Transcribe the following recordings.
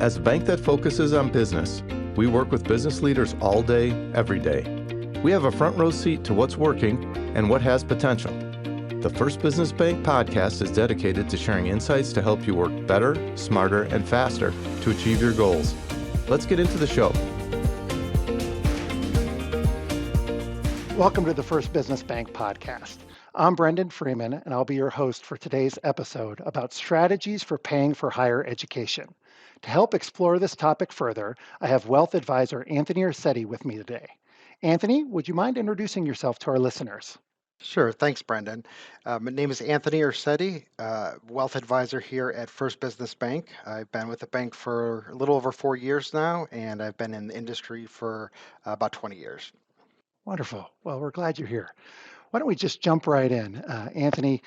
As a bank that focuses on business, we work with business leaders all day, every day. We have a front row seat to what's working and what has potential. The First Business Bank podcast is dedicated to sharing insights to help you work better, smarter, and faster to achieve your goals. Let's get into the show. Welcome to the First Business Bank podcast. I'm Brendan Freeman, and I'll be your host for today's episode about strategies for paying for higher education. To help explore this topic further, I have wealth advisor Anthony Ursetti with me today. Anthony, would you mind introducing yourself to our listeners? Sure. Thanks, Brendan. My name is Anthony Ursetti, wealth advisor here at First Business Bank. I've been with the bank for a little over 4 years now, and I've been in the industry for about 20 years. Wonderful. Well, we're glad you're here. Why don't we just jump right in? Anthony,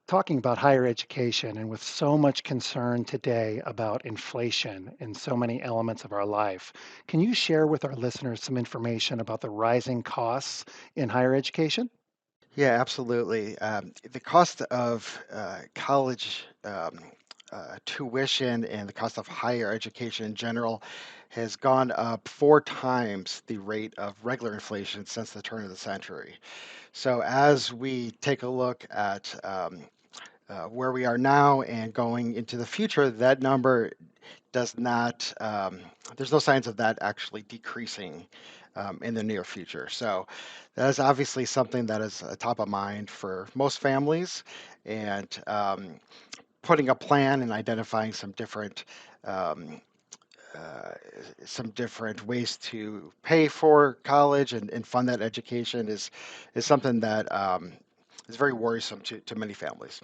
talking about higher education and with so much concern today about inflation in so many elements of our life, can you share with our listeners some information about the rising costs in higher education? Yeah, absolutely. The cost of college tuition and the cost of higher education in general has gone up 4 times the rate of regular inflation since the turn of the century. So, as we take a look at where we are now and going into the future, that number does not, there's no signs of that actually decreasing in the near future. So that is obviously something that is top of mind for most families, and putting a plan and identifying um, uh, some different ways to pay for college and fund that education is something that is very worrisome to many families.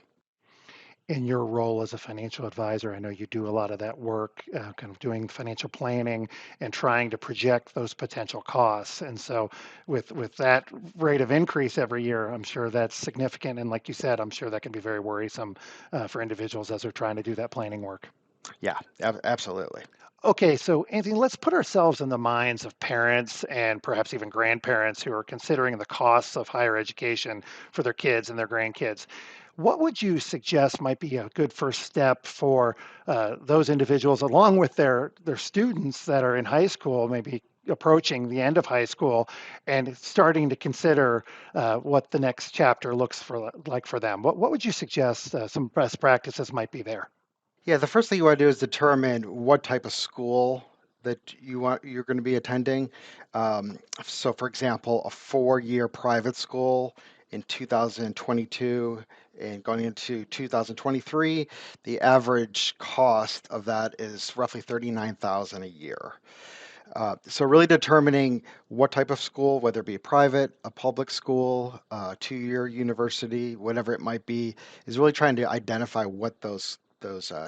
In your role as a financial advisor, I know you do a lot of that work, kind of doing financial planning and trying to project those potential costs. And so, with that rate of increase every year, I'm sure that's significant. And like you said, I'm sure that can be very worrisome for individuals as they're trying to do that planning work. Yeah, absolutely. Okay, so Anthony, let's put ourselves in the minds of parents and perhaps even grandparents who are considering the costs of higher education for their kids and their grandkids. What would you suggest might be a good first step for those individuals, along with their students that are in high school, maybe approaching the end of high school, and starting to consider what the next chapter looks like for them? What would you suggest some best practices might be there? Yeah, the first thing you want to do is determine what type of school that you're going to be attending. So, for example, a 4-year private school in 2022 and going into 2023, the average cost of that is roughly 39,000 a year. So really determining what type of school, whether it be a private, a public school, 2-year university, whatever it might be, is really trying to identify what those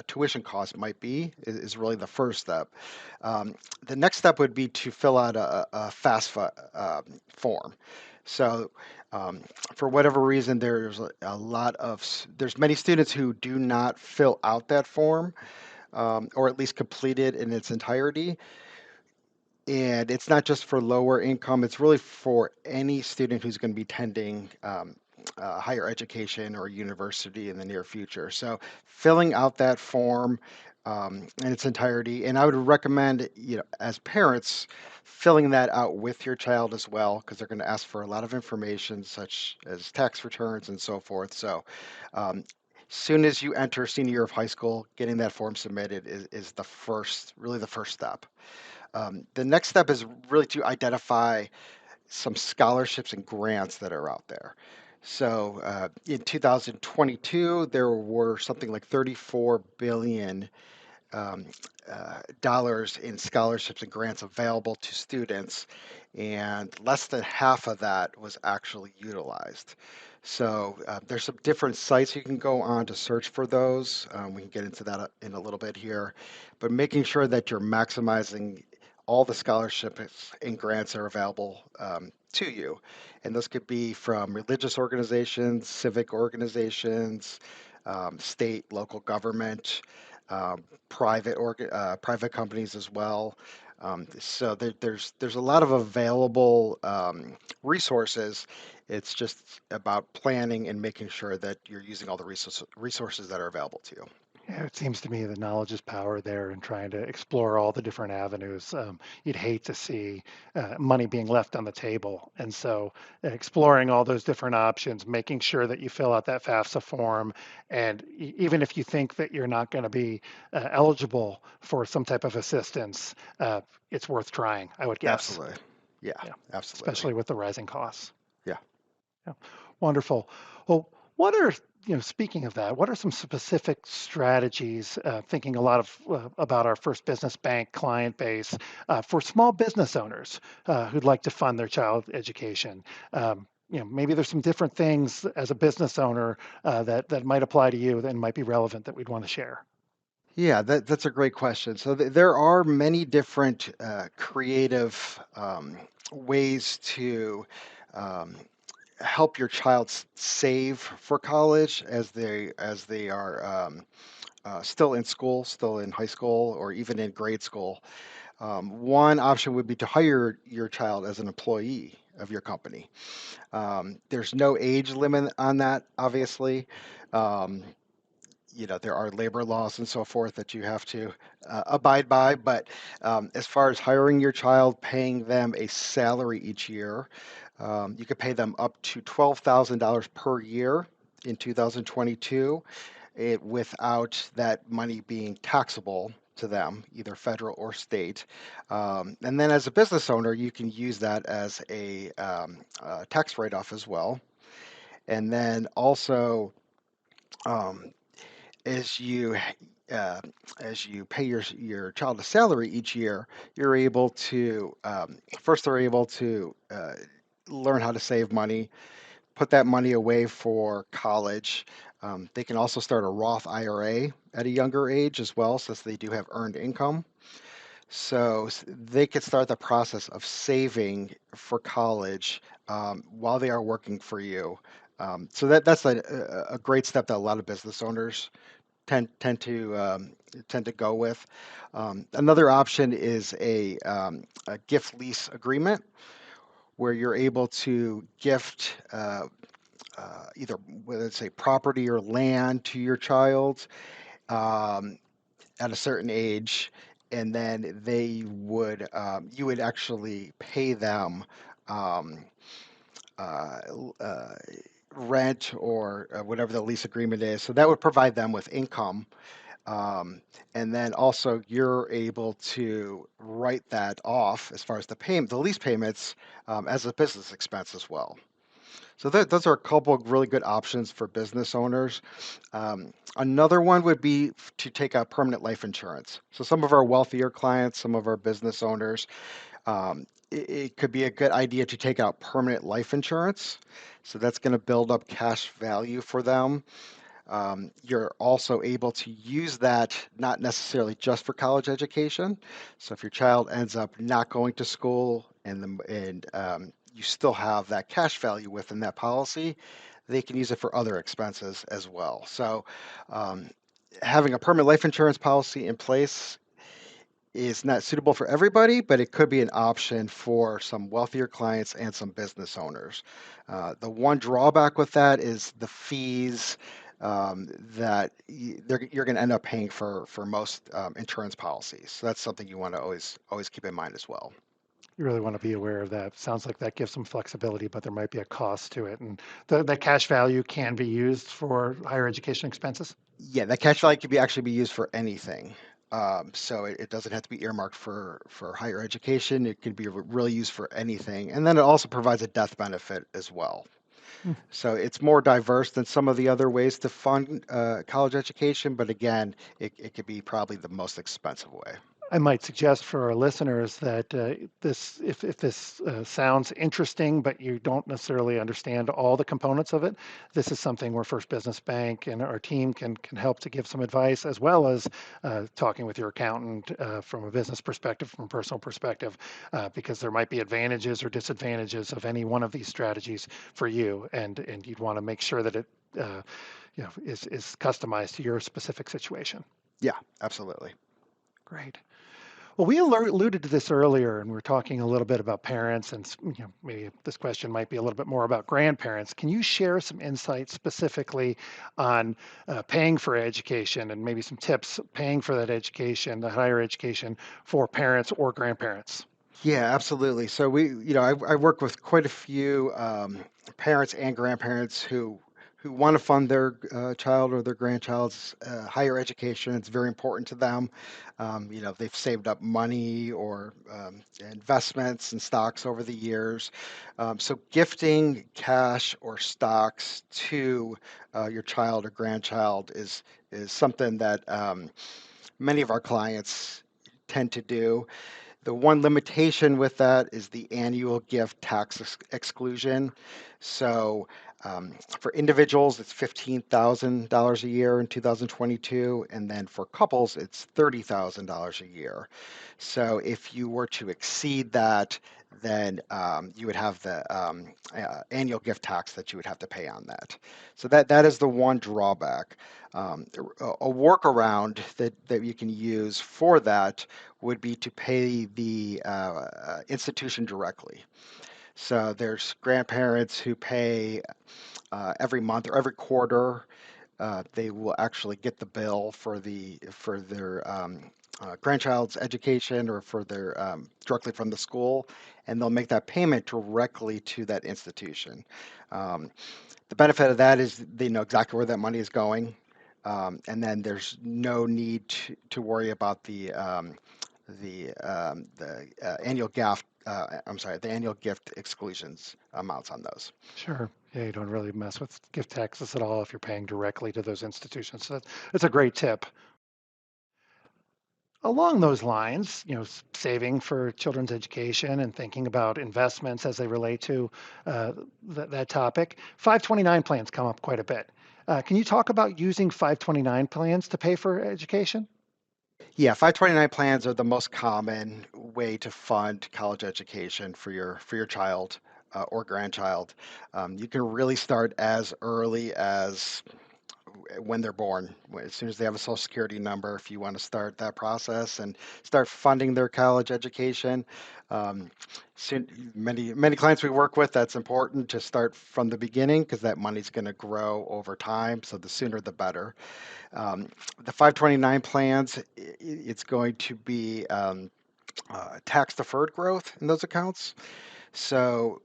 tuition costs might be is really the first step. The next step would be to fill out a FAFSA form. So um, for whatever reason, there's many students who do not fill out that form, or at least complete it in its entirety. And it's not just for lower income, it's really for any student who's going to be attending higher education or university in the near future. So filling out that form in its entirety, and I would recommend, as parents, filling that out with your child as well, because they're going to ask for a lot of information, such as tax returns and so forth. So um, soon as you enter senior year of high school, getting that form submitted is really the first step. The next step is really to identify some scholarships and grants that are out there. So in 2022, there were something like 34 billion um, dollars in scholarships and grants available to students, and less than half of that was actually utilized. So there's some different sites you can go on to search for those. We can get into that in a little bit here, but making sure that you're maximizing all the scholarships and grants are available to you. And those could be from religious organizations, civic organizations, state, local government, private companies as well. So there's a lot of available resources. It's just about planning and making sure that you're using all the resources that are available to you. Yeah, it seems to me that knowledge is power there and trying to explore all the different avenues. You'd hate to see money being left on the table. And so exploring all those different options, making sure that you fill out that FAFSA form. And even if you think that you're not going to be eligible for some type of assistance, it's worth trying, I would guess. Absolutely. Yeah, Yeah, absolutely. especially with the rising costs. Yeah. Yeah, wonderful. Well, what are, speaking of that, what are some specific strategies, thinking a lot of about our First Business Bank client base, for small business owners who'd like to fund their child education? Maybe there's some different things as a business owner that might apply to you that might be relevant that we'd want to share. Yeah, that's a great question. So there are many different creative ways to um, help your child save for college as they are still in school, still in high school, or even in grade school. One option would be to hire your child as an employee of your company. There's no age limit on that, obviously. Um, there are labor laws and so forth that you have to abide by. But as far as hiring your child, paying them a salary each year, you could pay them up to $12,000 per year in 2022, without that money being taxable to them, either federal or state. And then as a business owner, you can use that as a tax write-off as well. And then also, um, as you uh, as you pay your child a salary each year, you're able to first they're able to learn how to save money, put that money away for college. They can also start a Roth IRA at a younger age as well, since they do have earned income. So they could start the process of saving for college while they are working for you. So that's a great step that a lot of business owners tend to go with. Another option is a gift lease agreement where you're able to gift either whether it's a property or land to your child um, at a certain age, and then you would actually pay them um, uh, uh, rent or whatever the lease agreement is. So that would provide them with income. And then also you're able to write that off as far as the lease payments as a business expense as well. So those are a couple of really good options for business owners. Another one would be to take out permanent life insurance. So some of our wealthier clients, some of our business owners, it could be a good idea to take out permanent life insurance. So that's going to build up cash value for them. You're also able to use that not necessarily just for college education. So if your child ends up not going to school and you still have that cash value within that policy, they can use it for other expenses as well. So um, having a permanent life insurance policy in place is not suitable for everybody, but it could be an option for some wealthier clients and some business owners. The one drawback with that is the fees that you're going to end up paying for most insurance policies. So that's something you want to always keep in mind as well. You really want to be aware of that. Sounds like that gives some flexibility, but there might be a cost to it. And the cash value can be used for higher education expenses. Yeah, that cash value could actually be used for anything. So it doesn't have to be earmarked for higher education. It could be really used for anything. And then it also provides a death benefit as well. Hmm. So it's more diverse than some of the other ways to fund college education, but again, it could be probably the most expensive way. I might suggest for our listeners that if this sounds interesting, but you don't necessarily understand all the components of it, this is something where First Business Bank and our team can help to give some advice, as well as talking with your accountant from a business perspective, from a personal perspective, because there might be advantages or disadvantages of any one of these strategies for you, and you'd want to make sure that it is customized to your specific situation. Yeah, absolutely. Great. Well, we alluded to this earlier, and we're talking a little bit about parents, and maybe this question might be a little bit more about grandparents. Can you share some insights specifically on paying for education, and maybe some tips paying for that education, the higher education for parents or grandparents? Yeah, absolutely. So I work with quite a few parents and grandparents who want to fund their child or their grandchild's higher education. It's very important to them. They've saved up money or investments and stocks over the years. So gifting cash or stocks to your child or grandchild is something that many of our clients tend to do. The one limitation with that is the annual gift tax exclusion. So for individuals, it's $15,000 a year in 2022, and then for couples, it's $30,000 a year. So if you were to exceed that, then you would have the annual gift tax that you would have to pay on that. So that is the one drawback. A workaround that you can use for that would be to pay the institution directly. So there's grandparents who pay every month or every quarter. They will actually get the bill for their grandchild's education or for their directly from the school, and they'll make that payment directly to that institution. Um, the benefit of that is they know exactly where that money is going, and then there's no need to worry about the annual gift. I'm sorry, the annual gift exclusions amounts on those. Sure. Yeah, you don't really mess with gift taxes at all if you're paying directly to those institutions. So that's a great tip. Along those lines, saving for children's education and thinking about investments as they relate to that topic, 529 plans come up quite a bit. Can you talk about using 529 plans to pay for education? Yeah, 529 plans are the most common way to fund college education for your child or grandchild. You can really start as early as when they're born. As soon as they have a social security number, if you want to start that process and start funding their college education. Um, many clients we work with, that's important to start from the beginning because that money's going to grow over time. So the sooner the better. Um, the 529 plans, it's going to be tax deferred growth in those accounts. So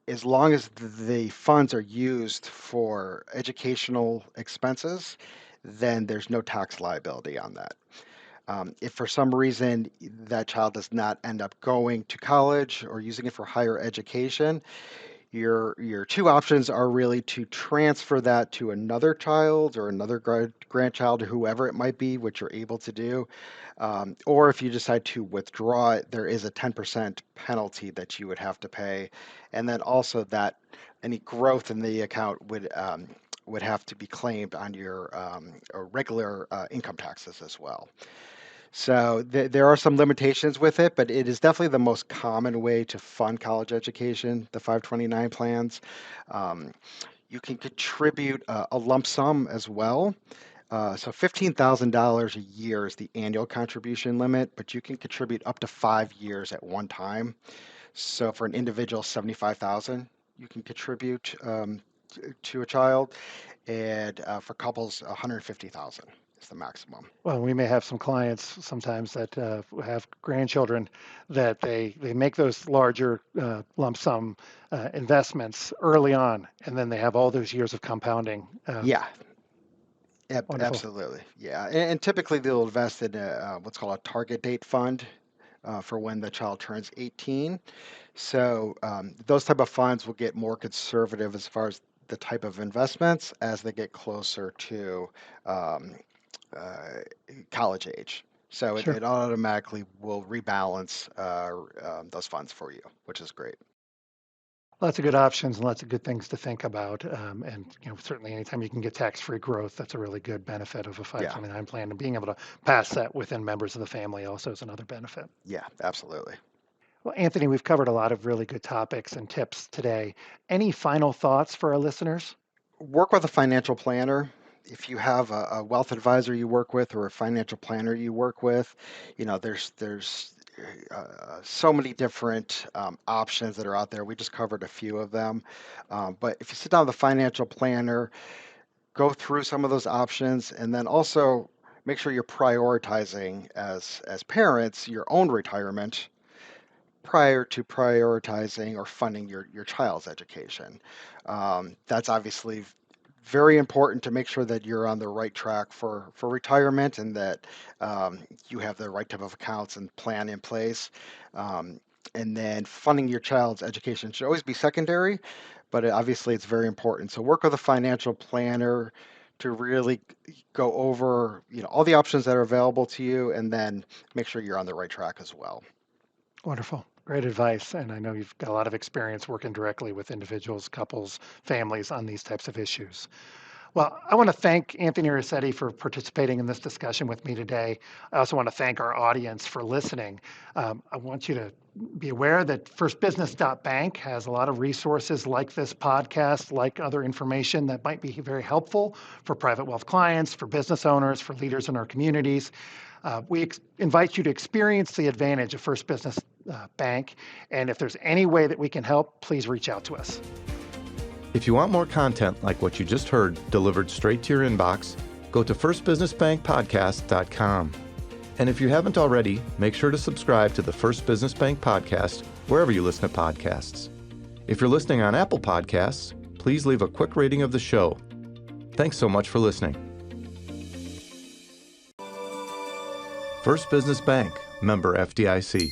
as long as the funds are used for educational expenses, then there's no tax liability on that. If for some reason that child does not end up going to college or using it for higher education, your two options are really to transfer that to another child or another grandchild, whoever it might be, which you're able to do. Or if you decide to withdraw it, there is a 10% penalty that you would have to pay. And then also that any growth in the account would have to be claimed on your regular income taxes as well. So there are some limitations with it, but it is definitely the most common way to fund college education, the 529 plans. Um, you can contribute a lump sum as well. So $15,000 a year is the annual contribution limit, but you can contribute up to 5 years at one time. So for an individual, 75,000 you can contribute to a child, and for couples, 150,000 is the maximum. Well, we may have some clients sometimes that have grandchildren that they make those larger lump sum investments early on, and then they have all those years of compounding. Yeah, Wonderful. absolutely. Yeah. And typically they'll invest in what's called a target date fund for when the child turns 18. So those type of funds will get more conservative as far as the type of investments as they get closer to um, uh, college age. So Sure. it automatically will rebalance those funds for you, which is great. Lots of good options and lots of good things to think about. And certainly anytime you can get tax-free growth, that's a really good benefit of a Yeah. 529 plan. And being able to pass that within members of the family also is another benefit. Yeah, absolutely. Well, Anthony, we've covered a lot of really good topics and tips today. Any final thoughts for our listeners? Work with a financial planner. If you have a wealth advisor you work with or a financial planner you work with, there's so many different options that are out there. We just covered a few of them. But if you sit down with a financial planner, go through some of those options, and then also make sure you're prioritizing as parents your own retirement prior to prioritizing or funding your child's education. That's obviously very important to make sure that you're on the right track for retirement and that you have the right type of accounts and plan in place. Um, and then funding your child's education should always be secondary, but obviously it's very important. So work with a financial planner to really go over, all the options that are available to you, and then make sure you're on the right track as well. Wonderful. Great advice. And I know you've got a lot of experience working directly with individuals, couples, families on these types of issues. Well, I want to thank Anthony Rossetti for participating in this discussion with me today. I also want to thank our audience for listening. I want you to be aware that firstbusiness.bank has a lot of resources like this podcast, like other information that might be very helpful for private wealth clients, for business owners, for leaders in our communities. We invite you to experience the advantage of First Business Bank. And if there's any way that we can help, please reach out to us. If you want more content like what you just heard delivered straight to your inbox, go to firstbusinessbankpodcast.com. And if you haven't already, make sure to subscribe to the First Business Bank podcast wherever you listen to podcasts. If you're listening on Apple Podcasts, please leave a quick rating of the show. Thanks so much for listening. First Business Bank, member FDIC.